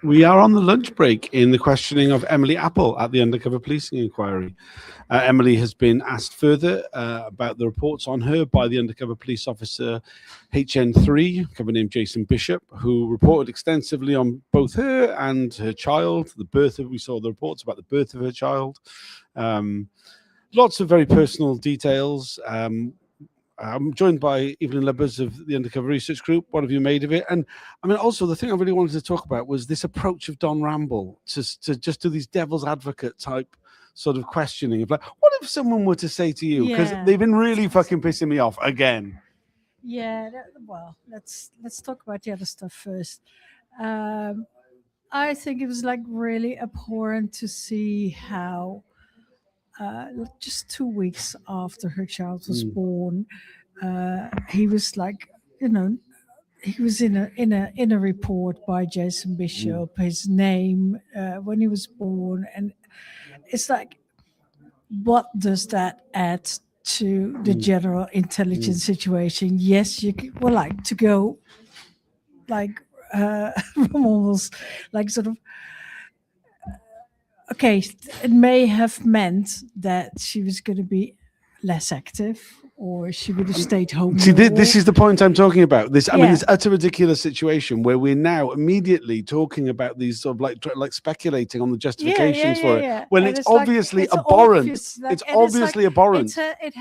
We are on the lunch break in the questioning of Emily Apple at the undercover policing inquiry. Emily has been asked further about the reports on her by the undercover police officer HN3, cover name Jason Bishop, who reported extensively on both her and her child. We saw the reports about the birth of her child. Lots of very personal details. I'm joined by Evelyn Lubbers of the Undercover Research Group. What have you made of it? And I mean, also the thing I really wanted to talk about was this approach of Don Ramble to just do these devil's advocate type sort of questioning of like, what if someone were to say to you, because they've been really fucking pissing me off again. Yeah, well, let's talk about the other stuff first. I think it was like really abhorrent to see how just 2 weeks after her child was born, he was like, he was in a report by Jason Bishop, his name when he was born, and it's like, what does that add to the general intelligence situation? Yes, you would like to go like almost like sort of. Okay, it may have meant that she was going to be less active, or she would have stayed home. See, this is the point I'm talking about. I mean, this utter ridiculous situation where we're now immediately talking about these sort of like speculating on the justifications for it, when it's obviously abhorrent. It's obviously abhorrent. It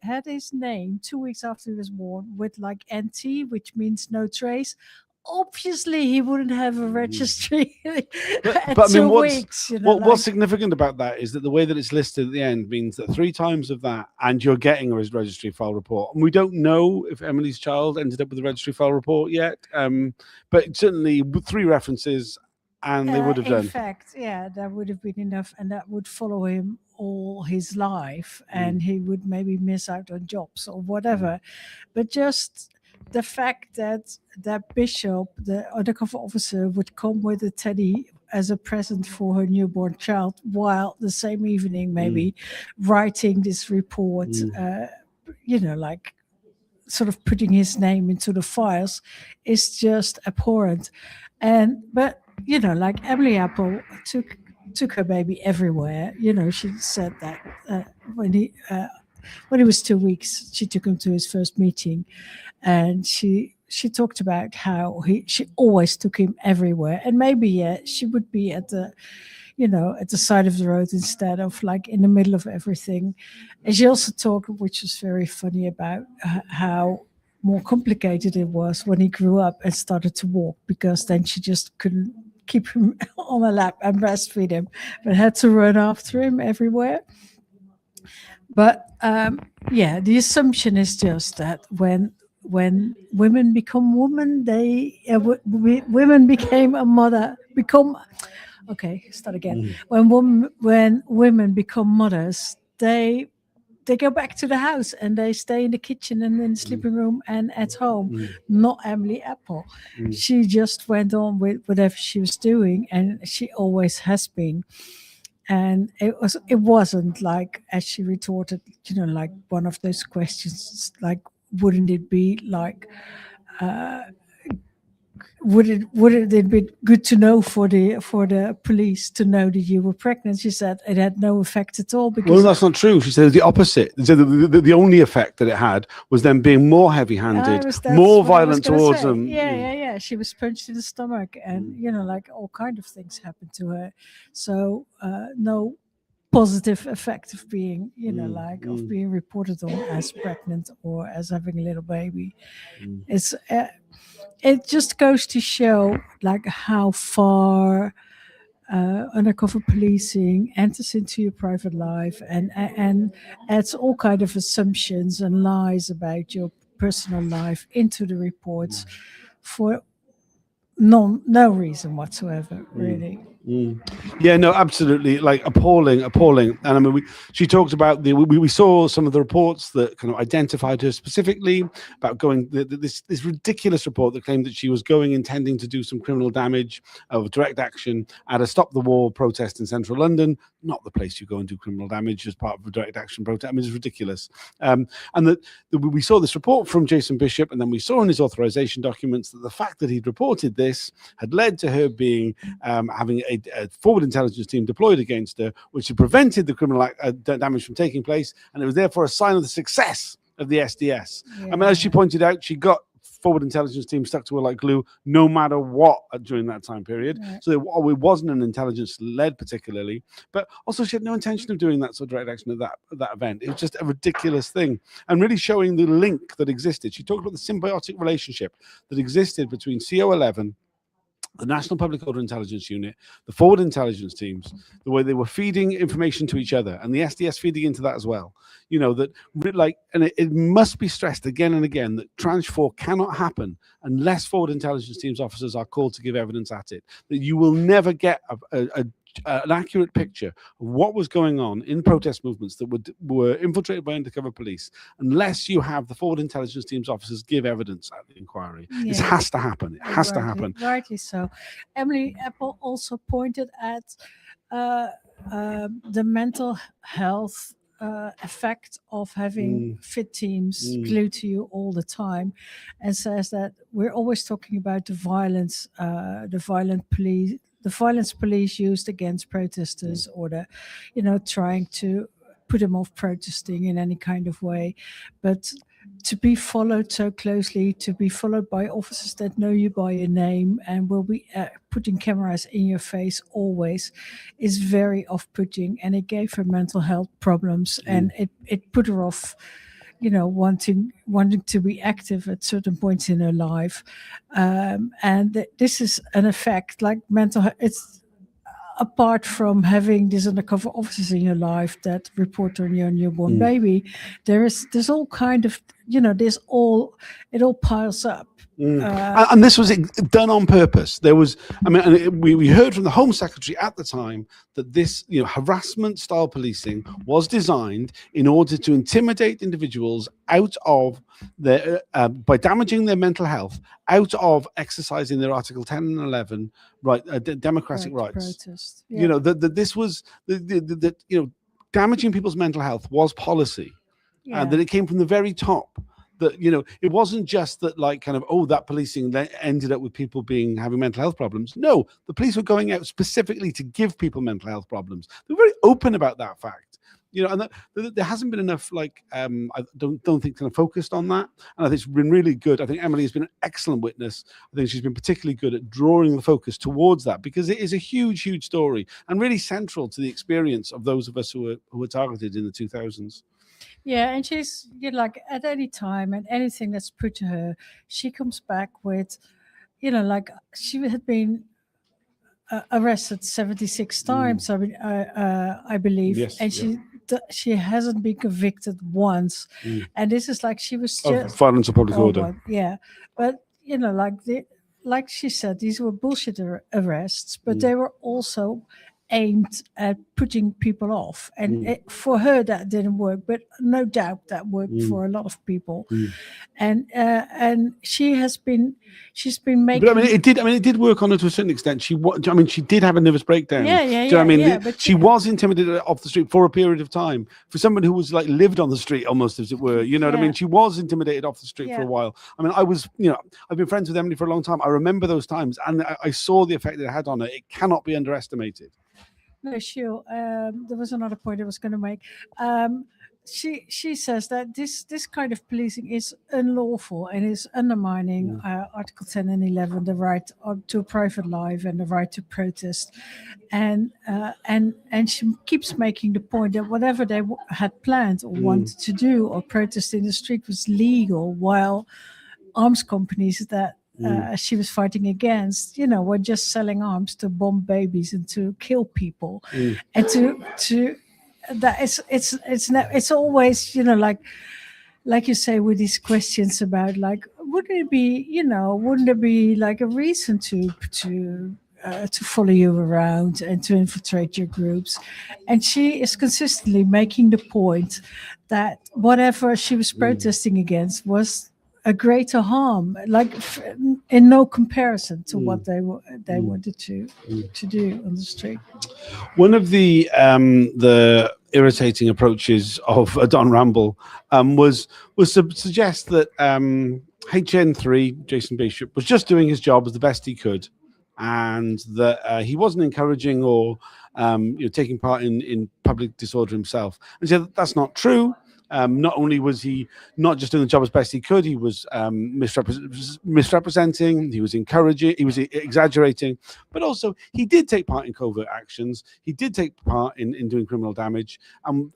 had his name 2 weeks after he was born with like NT, which means no trace. Obviously, he wouldn't have a registry at 2 weeks. What's significant about that is that the way that it's listed at the end means that 3 times of that, and you're getting a registry file report. And we don't know if Emily's child ended up with a registry file report yet, but certainly 3 references, and they would have done. In fact, that would have been enough, and that would follow him all his life, and he would maybe miss out on jobs or whatever. But just the fact that Bishop, the undercover officer, would come with a teddy as a present for her newborn child, while the same evening maybe writing this report, like sort of putting his name into the files, is just abhorrent. But like Emily Apple took her baby everywhere. She said that when he was 2 weeks, she took him to his first meeting. And she talked about how she always took him everywhere, and maybe she would be at the side of the road instead of like in the middle of everything. And she also talked, which was very funny, about how more complicated it was when he grew up and started to walk, because then she just couldn't keep him on her lap and breastfeed him, but had to run after him everywhere. But the assumption is just that when women become women, women became a mother. Start again. When women become mothers, they go back to the house and they stay in the kitchen and in the sleeping room and at home. Not Emily Apple. She just went on with whatever she was doing, and she always has been. And it wasn't like, as she retorted, like one of those questions, like, wouldn't it be like, would it be good to know for the police to know that you were pregnant? She said it had no effect at all. Because that's not true. She said the opposite. She said the only effect that it had was them being more heavy-handed, more violent towards them. Yeah. She was punched in the stomach, and like all kind of things happened to her. So no positive effect of being, of being reported on as pregnant or as having a little baby. It's it just goes to show like how far undercover policing enters into your private life and adds all kind of assumptions and lies about your personal life into the reports for no reason whatsoever, really. Yeah, no, absolutely, like appalling. And I mean, she talked about we saw some of the reports that kind of identified her specifically about going this ridiculous report that claimed that she was going intending to do some criminal damage of direct action at a Stop the War protest in central London. Not the place you go and do criminal damage as part of a direct action protest. I mean, it's ridiculous. And that we saw this report from Jason Bishop, and then we saw in his authorization documents that the fact that he'd reported this had led to her being having a forward intelligence team deployed against her, which had prevented the criminal damage from taking place, and it was therefore a sign of the success of the SDS. Yeah. I mean, as she pointed out, she got forward intelligence team stuck to her like glue, no matter what during that time period. Right. So it wasn't an intelligence led particularly, but also she had no intention of doing that sort of direct action at that event. It was just a ridiculous thing, and really showing the link that existed. She talked about the symbiotic relationship that existed between CO11, the National Public Order Intelligence Unit, the forward intelligence teams, the way they were feeding information to each other, and the SDS feeding into that as well. You know, that like, and it must be stressed again and again that Tranche 4 cannot happen unless forward intelligence teams officers are called to give evidence at it. That you will never get an accurate picture of what was going on in protest movements that were infiltrated by undercover police unless you have the forward intelligence teams officers give evidence at the inquiry. Yeah. This has to happen. It has to happen. Rightly so. Emily Apple also pointed at the mental health effect of having fit teams glued to you all the time, and says that we're always talking about the violence police used against protesters, or trying to put them off protesting in any kind of way. But to be followed so closely, to be followed by officers that know you by your name and will be putting cameras in your face always, is very off-putting, and it gave her mental health problems, and it put her off, wanting to be active at certain points in her life. And this is an effect, like mental health. It's apart from having these undercover officers in your life that report on your newborn baby, there's all kind of, it all piles up. And this was done on purpose. There was, we heard from the Home Secretary at the time that this, harassment style policing was designed in order to intimidate individuals out of their, by damaging their mental health, out of exercising their Article 10 and 11 democratic rights. Protest. Yeah. That this was damaging people's mental health was policy, and that it came from the very top. That it wasn't just that that policing ended up with people having mental health problems. No, the police were going out specifically to give people mental health problems. They were very open about that fact. And there hasn't been enough I don't think kind of focused on that. And I think it's been really good. I think Emily has been an excellent witness. I think she's been particularly good at drawing the focus towards that, because it is a huge, huge story and really central to the experience of those of us who were targeted in the 2000s. Yeah, and she's at any time and anything that's put to her, she comes back with, she had been arrested 76 times. I believe, yes, and she hasn't been convicted once. And this is she was just violence of public order. Yeah, but like she said, these were bullshit arrests, but they were also aimed at putting people off, and for her that didn't work, but no doubt that worked for a lot of people. And she's been making. But it did work on her to a certain extent. She did have a nervous breakdown. But she was intimidated off the street for a period of time. For someone who was lived on the street almost, as it were, what I mean. She was intimidated off the street for a while. I've been friends with Emily for a long time. I remember those times, and I saw the effect that it had on her. It cannot be underestimated. No, sure. There was another point I was going to make. She says that this kind of policing is unlawful and is undermining Article 10 and 11, the right to a private life and the right to protest. And she keeps making the point that whatever they had planned or wanted to do or protest in the street was legal, while arms companies that she was fighting against, were just selling arms to bomb babies and to kill people, and to that it's always like you say with these questions about wouldn't there be a reason to to follow you around and to infiltrate your groups. And she is consistently making the point that whatever she was protesting against was a greater harm, like in no comparison to what they wanted to do on the street. One of the irritating approaches of Don Ramble was to suggest that HN3, Jason Bishop, was just doing his job as the best he could, and that he wasn't encouraging or taking part in public disorder himself. And so that's not true. Not only was he not just doing the job as best he could, he was misrepresenting, he was encouraging, he was exaggerating, but also he did take part in covert actions. He did take part in doing criminal damage. And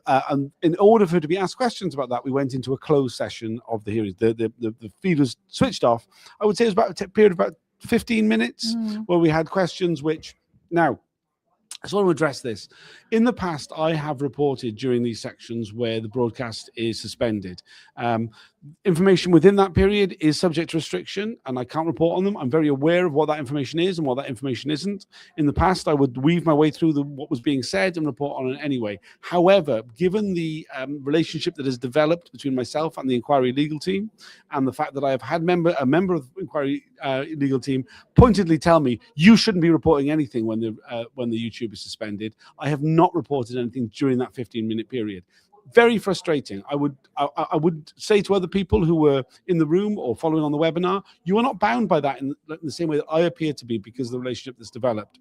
in order for her to be asked questions about that, we went into a closed session of the hearing. The feed was switched off. I would say it was about a period of about 15 minutes where we had questions which now, I just want to address this. In the past, I have reported during these sections where the broadcast is suspended. Information within that period is subject to restriction, and I can't report on them. I'm very aware of what that information is and what that information isn't. In the past, I would weave my way through what was being said and report on it anyway. However, given the relationship that has developed between myself and the inquiry legal team, and the fact that I have had a member of the inquiry legal team pointedly tell me, you shouldn't be reporting anything when the YouTube is suspended, I have not reported anything during that 15-minute period. Very frustrating. I would say to other people who were in the room or following on the webinar, you are not bound by that in the same way that I appear to be because of the relationship that's developed.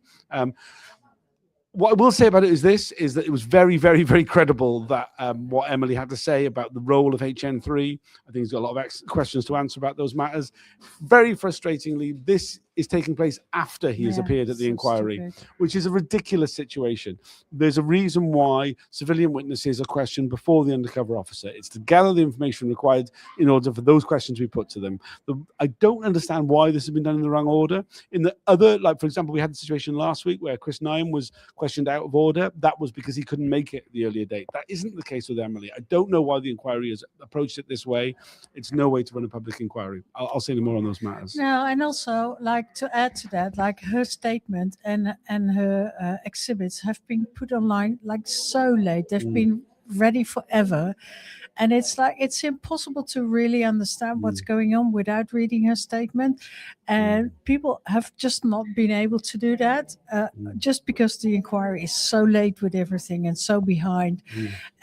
What I will say about it is that it was very, very, very credible that what Emily had to say about the role of HN3. I think he's got a lot of questions to answer about those matters. Very frustratingly, this is taking place after he has appeared at the inquiry, which is a ridiculous situation. There's a reason why civilian witnesses are questioned before the undercover officer. It's to gather the information required in order for those questions to be put to them. I don't understand why this has been done in the wrong order. In the other, like for example, we had the situation last week where Chris Nyam was questioned out of order. That was because he couldn't make it the earlier date. That isn't the case with Emily. I don't know why the inquiry has approached it this way. It's no way to run a public inquiry. I'll say no more on those matters. No, and also to add to that, like her statement and her exhibits have been put online like so late. They've been ready forever, and it's like it's impossible to really understand what's going on without reading her statement, and people have just not been able to do that just because the inquiry is so late with everything and so behind,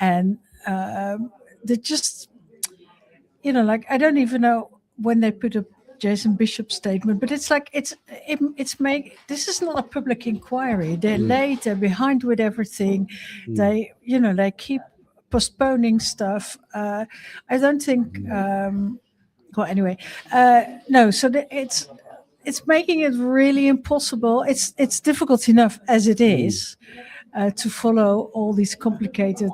and they just, like I don't even know when they put a Jason Bishop's statement, but it's like this is not a public inquiry. They're late, they're behind with everything. They keep postponing stuff. I don't think well anyway. No, so it's making it really impossible. It's difficult enough as it is. To follow all these complicated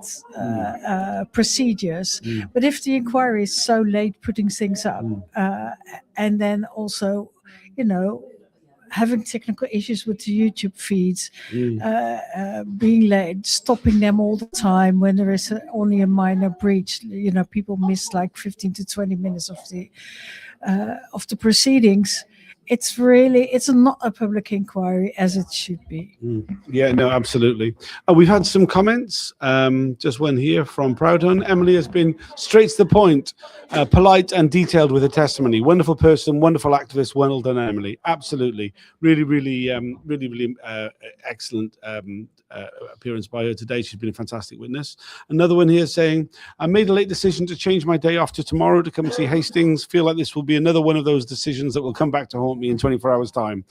procedures. But if the inquiry is so late putting things up, and then also, having technical issues with the YouTube feeds, being late, stopping them all the time when there is only a minor breach, people miss like 15 to 20 minutes of the proceedings. It's not a public inquiry as it should be. Yeah, no, absolutely. We've had some comments. Just one here from Proudhon. Emily has been straight to the point, polite and detailed with her testimony. Wonderful person, wonderful activist. Well done, Emily. Absolutely. Really, really, really excellent appearance by her today. She's been a fantastic witness. Another one here saying, I made a late decision to change my day off to tomorrow to come and see Hastings. Feel like this will be another one of those decisions that will come back to haunt me in 24 hours time.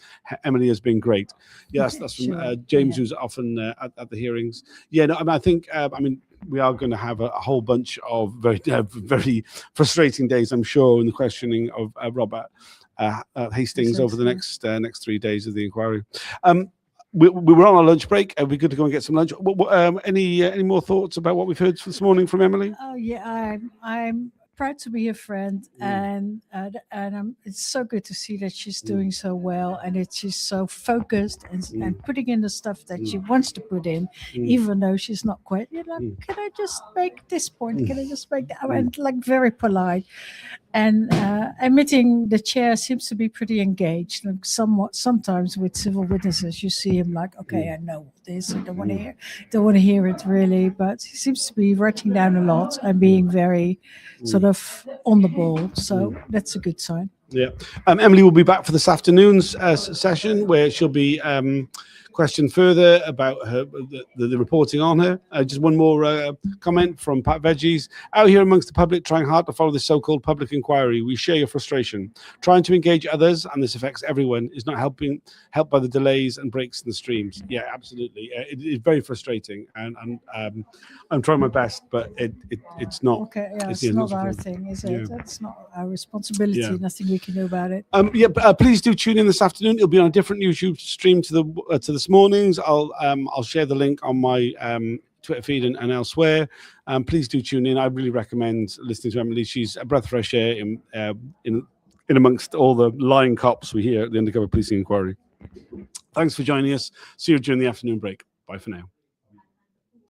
Emily has been great. Yes, that's from James, who's often at the hearings. Yeah, no, I think we are going to have a whole bunch of very very frustrating days, I'm sure, in the questioning of Robert Hastings over the next 3 days of the inquiry. We were on a lunch break. Are we good to go and get some lunch? Any more thoughts about what we've heard this morning from Emily? Oh yeah, I'm proud to be a friend, and it's so good to see that she's doing so well, and that she's so focused and putting in the stuff that she wants to put in, even though she's not quite. Can I just make this point? Can I just make that? And like very polite. And admitting the chair seems to be pretty engaged, and sometimes with civil witnesses, you see him like, okay, I know this, I don't want to hear it really, but he seems to be writing down a lot and being very sort of on the ball. So that's a good sign. Yeah. Emily will be back for this afternoon's session, where she'll be questioned further about the reporting on her. Just one more comment from Pat Veggies. Out here amongst the public, trying hard to follow this so-called public inquiry, we share your frustration. Trying to engage others, and this affects everyone, is not helped by the delays and breaks in the streams. Yeah, absolutely. It is very frustrating, and I'm trying my best, but it's not. Okay, yeah, it's not our thing, is it? Yeah. That's not our responsibility. Yeah. Nothing we can do about it. Please do tune in this afternoon. It'll be on a different YouTube stream to this morning's. I'll share the link on my Twitter feed and elsewhere. Please do tune in. I really recommend listening to Emily. She's a breath of fresh air in amongst all the lying cops we hear at the Undercover Policing Inquiry. Thanks for joining us. See you during the afternoon break. Bye for now.